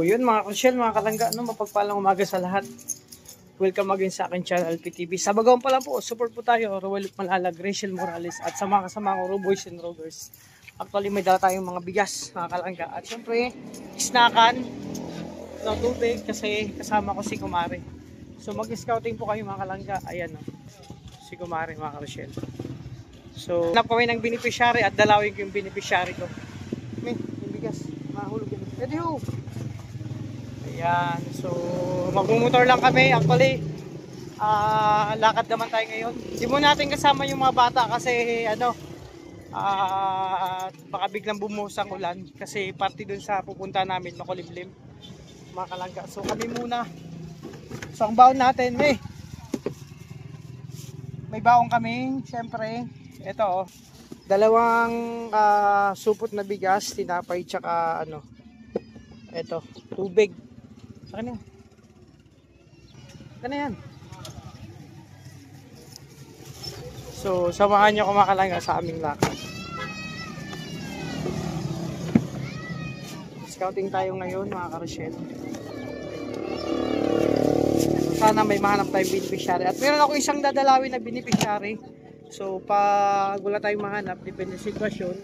yun mga Rochelle, mga kalangga, no, mapagpalang umaga sa lahat. Welcome again sa akin channel, LPTV. Sa bagawan pala po, support po tayo, Roel Malalag, Rachel Morales, at sa mga kasama ko, Boys and Rovers. Actually, may dala tayong mga bigas, mga kalangga. At syempre, snackan ng tubig kasi kasama ko si Kumare. So mag-scouting po kayo mga kalangga. Ayan o, si Kumare mga Rochelle. So, hanap kami ng beneficiary at dalawin ko yung beneficiary ko. May bigas, mahulog yun. Ready ho! Ayan, so magmumotor lang kami. Actually, lakad naman tayo ngayon. Hindi mo natin kasama yung mga bata kasi ano, baka biglang bumuhos ang ulan kasi party dun sa pupunta namin makulimlim mga kalangga. So kami muna. So ang baon natin, may baon kami, syempre. Ito oh, dalawang supot na bigas, tinapay, tsaka ano, ito, tubig. Saan yan? Saan yan? So, samahan nyo kumakalanga sa aming lakad. Scouting tayo ngayon mga ka-Rochelle. Sana may mahanap tayong beneficiary. At meron ako isang dadalawin na beneficiary. So, pag wala tayong mahanap, depende sa sitwasyon.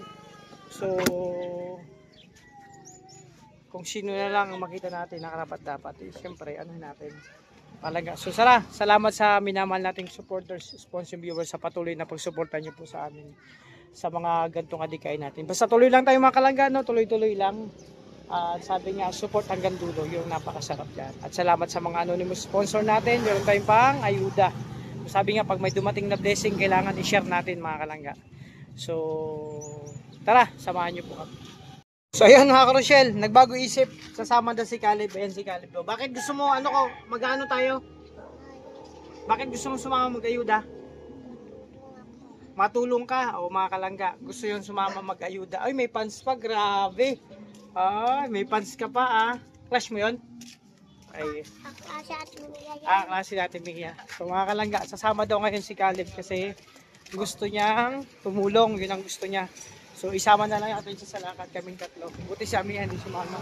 So, kung sino na lang ang makita natin na karapat-dapat, siyempre, ano natin, palaga. So, salamat sa minamahal nating supporters, sponsor viewers, sa patuloy na pagsuporta nyo po sa amin sa mga gantong adikain natin. Basta tuloy lang tayo mga kalangga, no? Tuloy-tuloy lang. Sabi nga, support hanggang dulo, yung napakasarap yan. At salamat sa mga anonymous sponsor natin. Meron tayong pang ayuda. Sabi nga, pag may dumating na blessing, kailangan i-share natin mga kalangga. So, tara, samahan nyo po kami. So, ayan mga ka-Rochelle, nagbago isip, sasama na si Caleb. Ayan si Caleb. Bakit gusto mo, ano ko, mag-ano tayo? Bakit gusto mo sumama mag-ayuda? Matulong ka, o mga kalangga, gusto yung sumama mag-ayuda. Ay, may pants pa, grabe. Ay, may pants ka pa Clash mo yun? Ay. Klase natin Mia. So mga kalangga, sasama daw ngayon si Caleb kasi gusto niyang tumulong, yun ang gusto niya. So isama na lang natin siya sa lakad, kaming tatlo. Buti si Mia hindi sumama.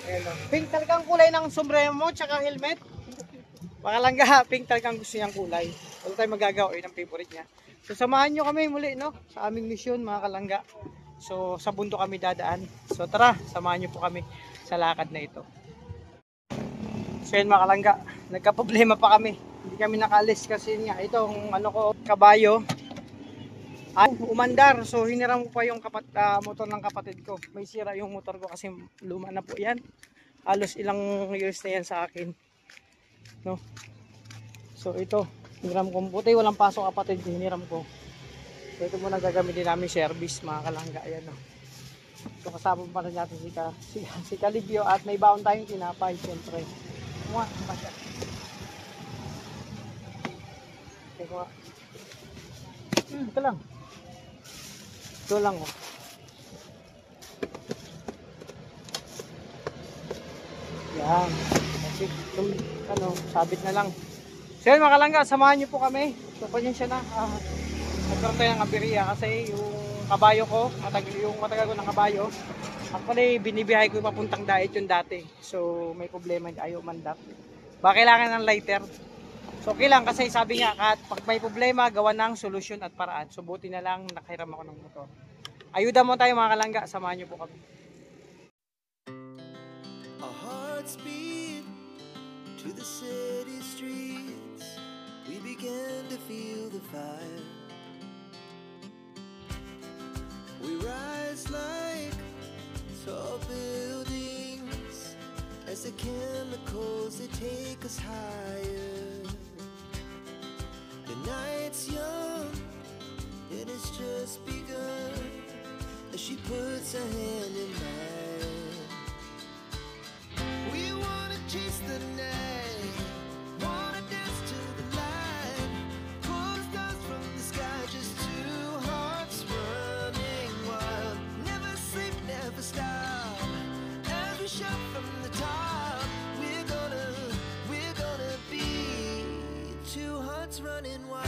Ayan, pink talagang kulay ng sombrero mo, tsaka helmet. Mga kalangga, pink talagang gusto niyang kulay. Wala tayong magagawa, yun ang favorite niya. So samahan nyo kami muli, no, sa aming misyon mga kalangga. So sa bundok kami dadaan. So tara, samahan nyo po kami sa lakad na ito. So yun mga kalangga, nagka-problema pa kami. Hindi kami nakaalis kasi nga itong ano ko, kabayo ay umandar. So hiniram ko pa yung motor ng kapatid ko. May sira yung motor ko kasi luma na po yan. Halos ilang years na yan sa akin. No? So ito, hiniram ko. Buti walang pasok kapatid ko, hiniram ko. So ito muna gagamitin namin service mga kalangga. Ayan, no? So kasama pa rin natin si Calibio at may baon tayong tinapay siyempre. Mga masya. Teka. Ito lang. Ito lang oh. Yan. Kasi ano, sabit na lang. So yun mga kalangga, samahan niyo po kami. So pasensya na. Nagkaroon tayo ng aberya kasi yung kabayo ko, yung matagal ko ng kabayo. Actually, binibihay ko yung papuntang diet yung dati. So, may problema, ayaw mandap. Baka kailangan ng lighter. So, okay lang kasi sabi nga, pag may problema, gawa ng solusyon at paraan. So, buti na lang nakahiram ako ng motor. Ayuda mo tayo mga kalangga, samahan nyo po kami. Our hearts beat to the city streets. We began to feel the fire. We rise like tall buildings as the chemicals they take us higher. The night's young and it's just begun as she puts her hand in mine. We wanna chase the night, wanna dance to the light, pull stars from the sky, just two hearts running wild. Never sleep, never stop. Every shot from the top. We're gonna be two hearts running wild.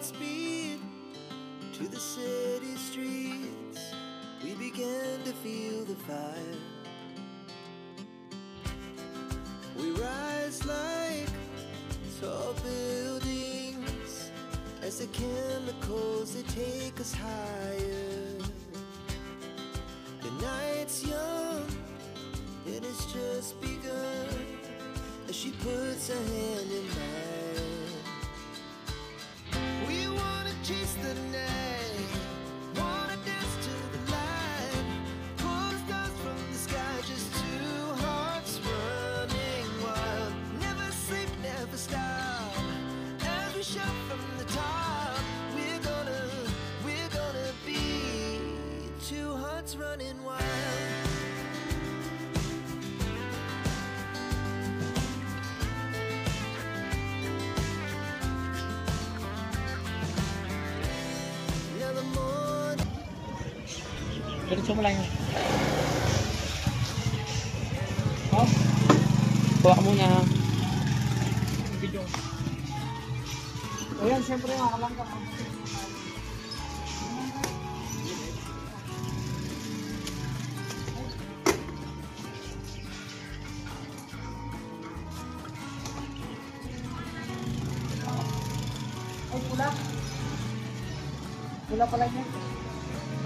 Godspeed to the city streets. We began to feel the fire. We rise like tall buildings as the chemicals they take us higher. The night's young and it's just begun as she puts her hand in mine. We wanna chase the night, wanna dance to the light, pull stars from the sky, just two hearts running wild. Never sleep, never stop, as we shout from the top. We're gonna be two hearts running wild. Now the morning. Diretso mo lang yun. Oh. Kuha ka muna. Video. Ayan, siyempre mga kalangga. Ay, pula. Pula pala yan.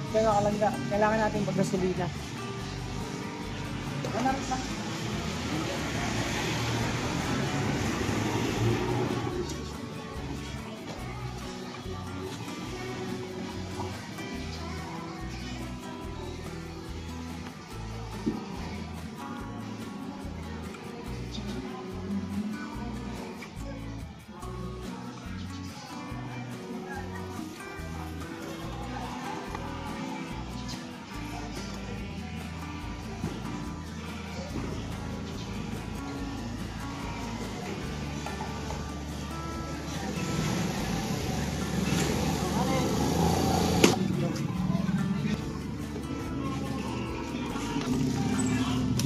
Kaya mga kalangga, kailangan natin maggasolina. Ano rin lang?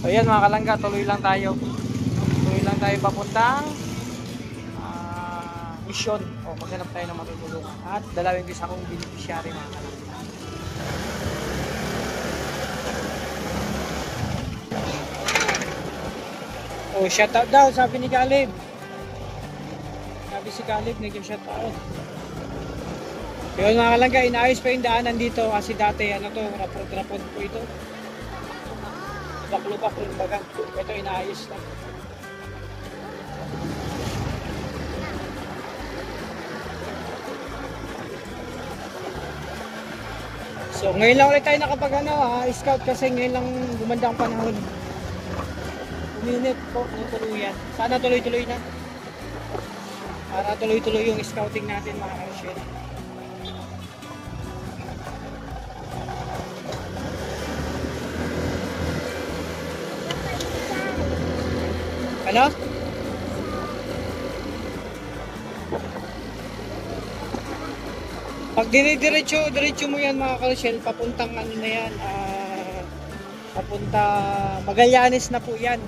So yan mga kalangga, tuloy lang tayo. Tuloy lang tayo papuntang mission. O maghanap tayo ng matutulungan. At dalawin din sa akong beneficiary mga kalangga. Oh, shout out daw, sabi ni Caleb. Sabi si Caleb, nag-shout out. Yun mga kalangga, inaayos pa yung daanan dito kasi dati ano to, rapod-rapod po ito. Lubak-lubak yung baga. Ito inaayos lang. So ngayon lang ulit tayo nakapag scout kasi ngayon lang gumanda ang panahon. Uminit po ng tuluyan. Sana tuloy-tuloy na. Para tuloy-tuloy yung scouting natin mga karsyon. Ano? Pag diretso mo yan mga karsyon, papuntang ano na yan, papunta Magallanes na po yan.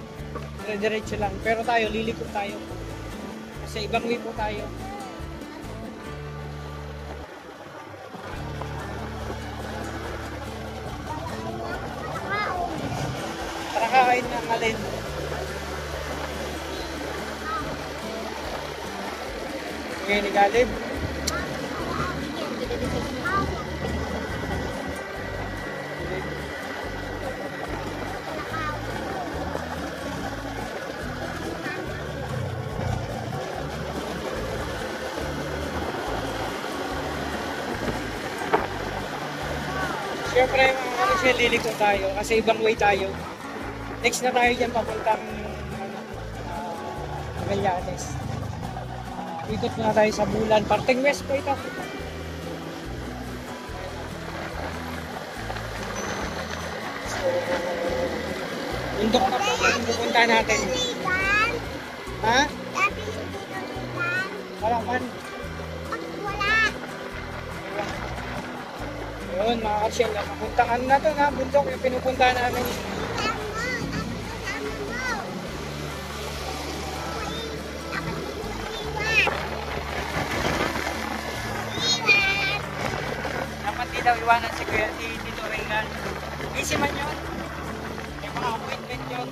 Diretso lang. Pero tayo, liliko tayo. Kasi ibang way po tayo. Para kakain ng alin. Okay, ni Caleb. Siyempre mga karsyon, liliko tayo kasi ibang way tayo. Next na tayo dyan papuntang Magallanes. Ikot na tayo sa Bulan. Parteng west po ito. So, bundok na po yung pupunta natin. Ha? Wala man. Yun mga karsyon, papuntang ano na to na bundok yung pinupunta namin. daw iwanan si Kuya si Tito Reynald. Easy man yun. May mga appointment yun.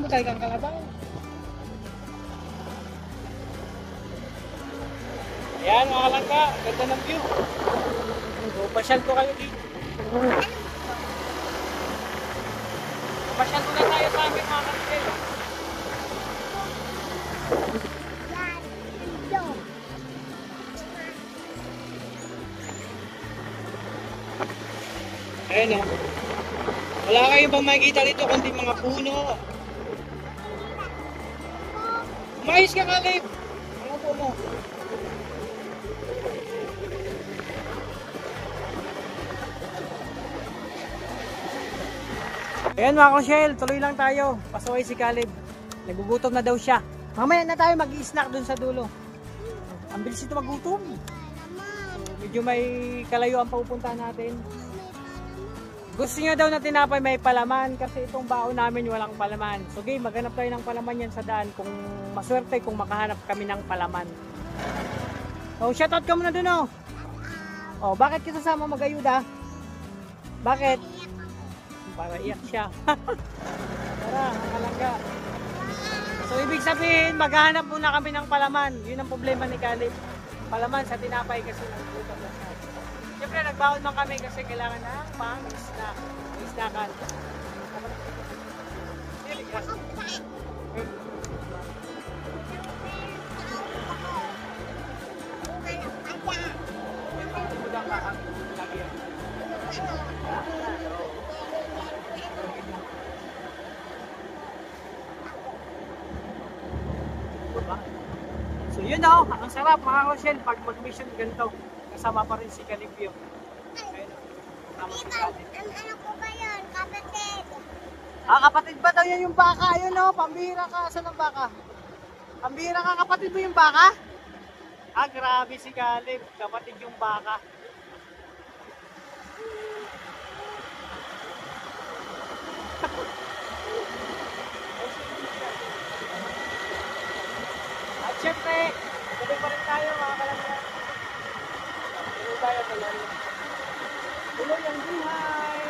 Matay kang kalabaw. Ayan mga kalangga, ganda ng view. So, pasyal ko kayo dito. Pasyal ko na tayo sa amin mga kalangga. Ayan o. Wala kayo bang makikita dito kundi mga puno. Umayos ka Kalib. Ano po mo? Ayan mga Rochelle, tuloy lang tayo. Pasaway si Kalib. Nagugutom na daw siya. Mamaya na tayo mag-i-snack dun sa dulo. Ang bilis ito magutom. So, medyo may kalayuan pa pupunta natin. Gusto niya daw na tinapay may palaman kasi itong baon namin walang palaman. So game, maghanap tayo ng palaman yan sa daan kung maswerte kung makahanap kami ng palaman. Oh, shoutout ka muna dun oh. Oh, bakit kita sama mag-ayuda? Bakit? Para iyak siya. Tara, ang kalangga. So ibig sabihin, maghahanap muna kami ng palaman. Yun ang problema ni Kalib. Palaman sa tinapay kasi nagluto na siya. Siyempre, nagbaon man kami kasi kailangan na pang-snack. Snackan. So yun o, ang sarap mga Rochelle pag mag-mission ganito. Kasama pa rin si Calipio. Ano ko ba yun? Kapatid. Ah, kapatid ba daw yan yung baka? Ayun o, pambihira ka. Saan ang baka? Pambihira ka, kapatid mo yung baka? Ah, grabe si Calip. Kapatid yung baka. At syempre, tuloy pa rin tayo mga kalangga. Tuloy tayo, tuloy. Tuloy ang buhay.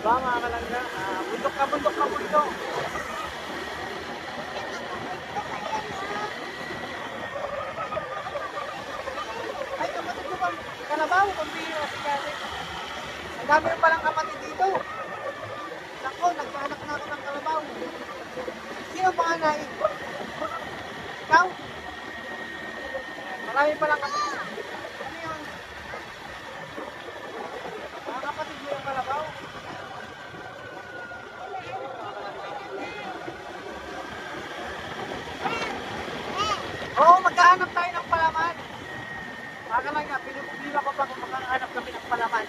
Diba mga kalangga? Bundok na bundok na bundok. Ay, kapatid ko ba? Kalabaw, kumbira si Kate. Ang dami yung palang kapatid dito. Nako, nagkaanak na ako ng kalabaw. Sino panganay? Ikaw? Marami palang kapatid. Ano yun? Mga kapatid mo yung kalabaw. Oo, magkahanap tayo ng palaman. Baka lang nga, pinupublima ko pa kung magkahanap kami ng palaman.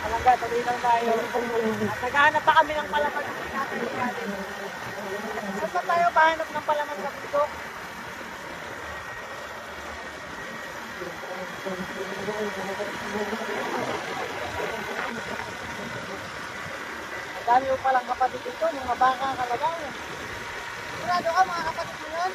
Talaga, tuloy lang tayo. At naghahanap pa kami ng palaman. Saan pa tayo pahanap ng palaman sa bundok? Ang dami mo palang kapatid dito, mga baka kalabaw. Sigurado ka mga kapatid mo yan?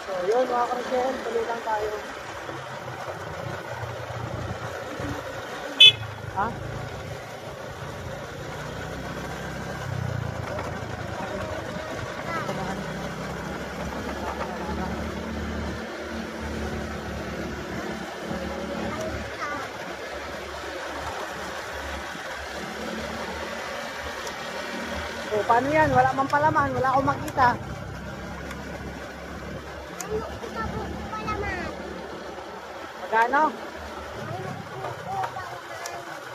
So yun mga karosyel, tuloy lang tayo. Ha? O paano yan? Wala mang palaman, wala akong makita. Magkano?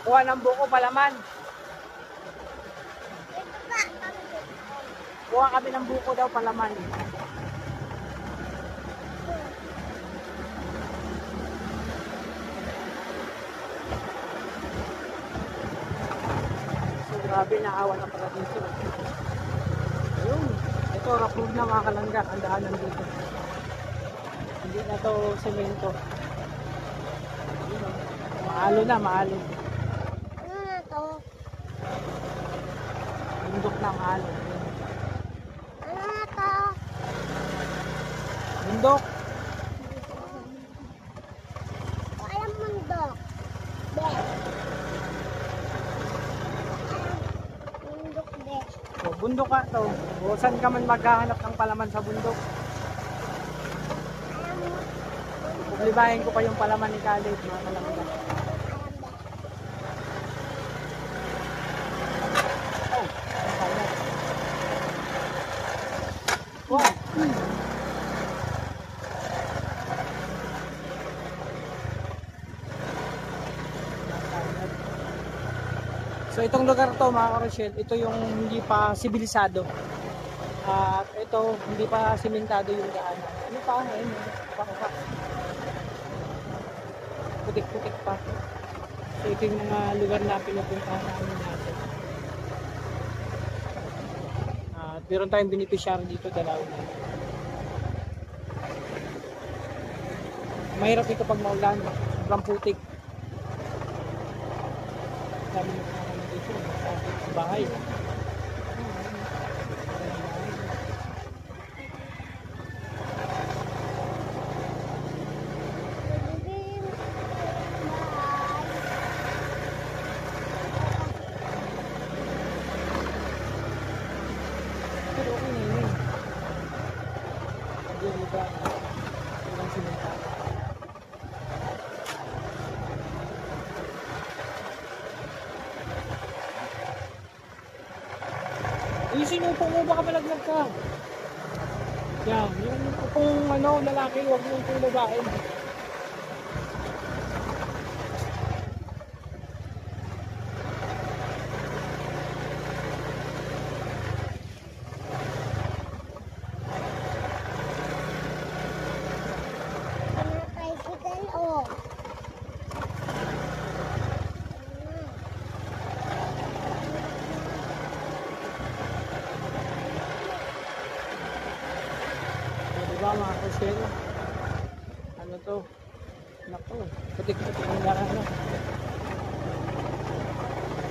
Kuha ng buko palaman. Kuha kami ng buko daw palaman. So grabe, naawa na pala dito. Ayun. Ito, rough road na mga kalangga. Ang daanan dito. Hindi na to semento. Maalo na, maalo. Ano na to? Bundok na, maalo. Ano na to? Bundok. Alam mundok. Be. Mundok be. So, bundok ka to. O, saan ka man maghahanap ng palaman sa bundok? Alam mo? Publibahin ko pa yung palaman ni Khalid, mga kalangga. Alam be. Oh, wow. So itong lugar to mga karosyel, ito yung hindi pa sibilisado. At ito, hindi pa simentado yung daanan. Ano pa? Ayun, pa. Putik-putik pa. So ito yung mga lugar na pinupuntahan namin natin. At meron tayong beneficiary dito, dalawin na. Mahirap ito pag maulan, sobrang putik. Sabi mo naman dito, sa bahay. Pero okay na yun. Hindi ba? Ilang simentado. Yung sinupong mo, baka malaglag ka. Yan, yung kung ano, lalaki, huwag mong tulugain. Ano tricycle, oh. Diba mga kusel? Ano to? Naku, putik-putik na ano.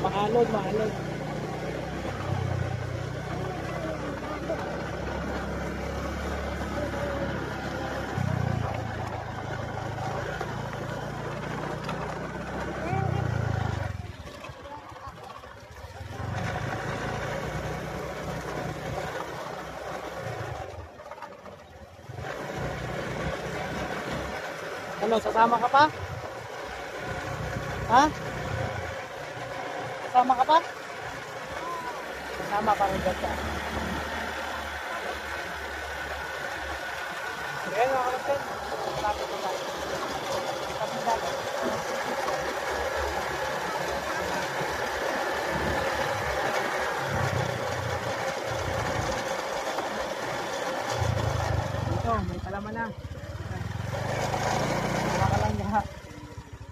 Mahalod, mahalod. Ano, sasama ka pa? Ha? Sasama ka pa? Sasama ka rin dyan ka. Ayan mga kapatid. Malapit na tayo. Kapit na tayo. Dito, may palaman na.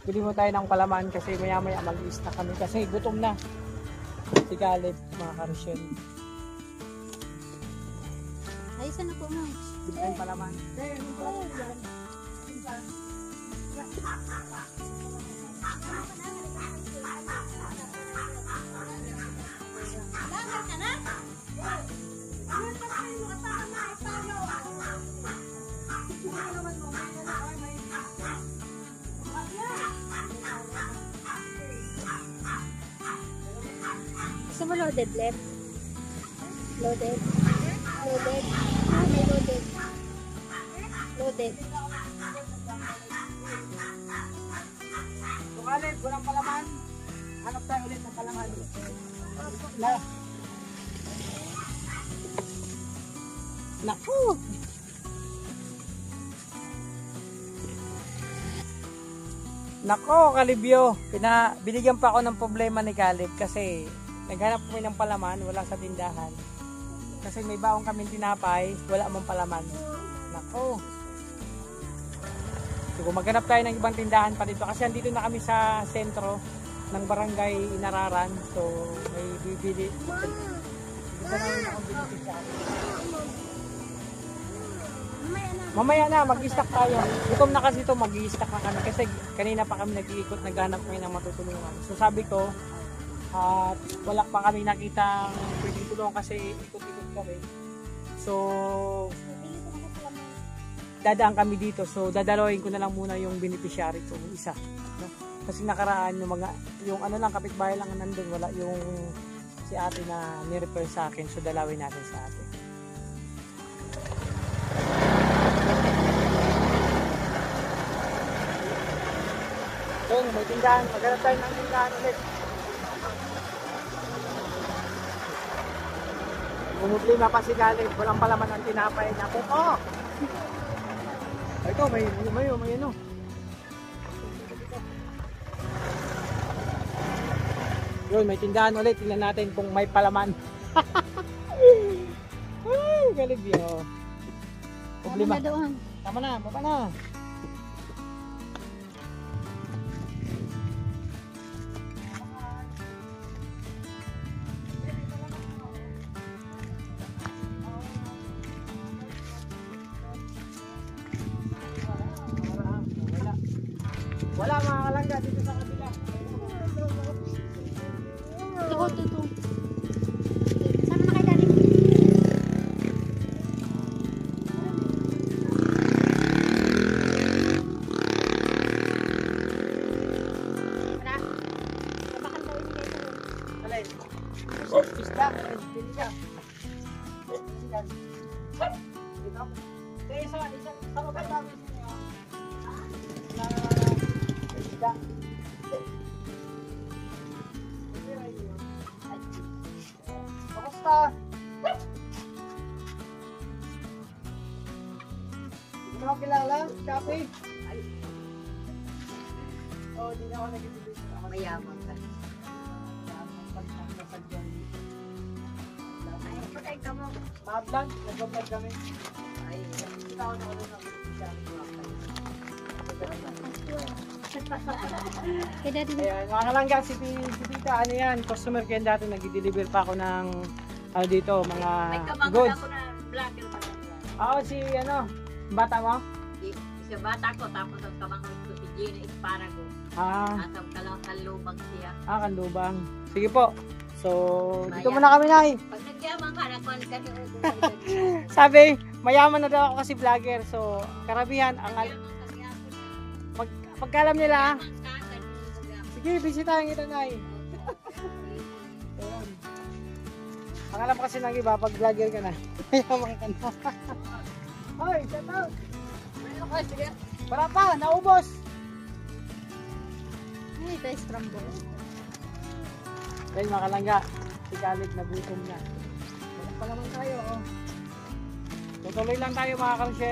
Bili mo tayo ng palaman kasi maya maya mag-i-snack kami kasi gutom na. Tigalip mga karusyel. Ayusan na po, ma'am. Bili tayong palaman. Gusto mo loaded left? Loaded? Loaded? May loaded. Loaded. Tukalip, walang palaman. Hanap tayo ulit ng palaman. Na. Naku! Nako, Kalibyo, binigyan pa ako ng problema ni Kalib kasi naghanap kami ng palaman, wala sa tindahan. Kasi may baong kami tinapay, wala mong palaman. Nako. So, kung maghanap tayo ng ibang tindahan pa dito, kasi andito na kami sa sentro ng barangay Inararan. So, may bibili. Ito na yung akong binili sa akin. Mamaya na, mag-i-stack tayo. Gutom na kasi ito, mag-i-stack na kami. Kasi kanina pa kami nag-iikot, naghanap kami ng matutulungan. So sabi ko, wala pa kami nakitang pwedeng tulungan kasi ikot-ikot kami. So, dadaan kami dito. So, dadalawin ko na lang muna yung beneficiary ko, yung isa. No? Kasi nakaraan, yung ano lang, kapitbahay lang nandun, wala yung si ate na ni-refer sa akin. So, dalawin natin sa ate. So, may tindahan. Maghanap tayo ng tindahan ulit. Umublima pa si Galip. Walang palaman ang tinapay niya. Oh! Ito, may ano. Yun, may tindahan ulit. Tingnan natin kung may palaman. Ay, Galip yun. Problema. Tama na, baba na. Wala mga kalangga dito sa kabila. Ito. Sama na kayo dali. Wala. Tabakan daw yung kayo. Alay. Isda. Pili ka. Dito. Isa. Sa mga namin. Isda. Kamusta? Kape. Oh, di na ako nag-ibig. Mayaman ka. Ay, patay ka mo. Mablan, nag-vlog kami. Ay, Hindi ako nakalunod. Kaya dati Ayan, mga kalangga, si Tita, ano yan, customer kayo dati, nag-deliver pa ako ng, ano dito, mga may kamangal goods. ako na vlogger pa lang yan. Oo, si, ano, bata mo? Sa bata ko, tapos ang kamangal ko si Gina Esparago. Asam ka lang sa lubang siya. Kanlubang. Sige po. So, dito Maya. muna kami, Nay. Pag nagyaman ka, nakuha ka ni Ugo. Sabi, mayaman na daw ako kasi vlogger. So, karamihan, ang pagkalam nila, sige, bisitahin kita, Nay. Ayan. Ang alam kasi ng iba, pag vlogger ka na, mayaman ka na. Hoy, shout out! Para pa, naubos! ay, ito is crumble. Dahil mga kalangga, si Khalid nagutom na. Wala pa naman tayo, oh. Tutuloy lang tayo mga kalangga.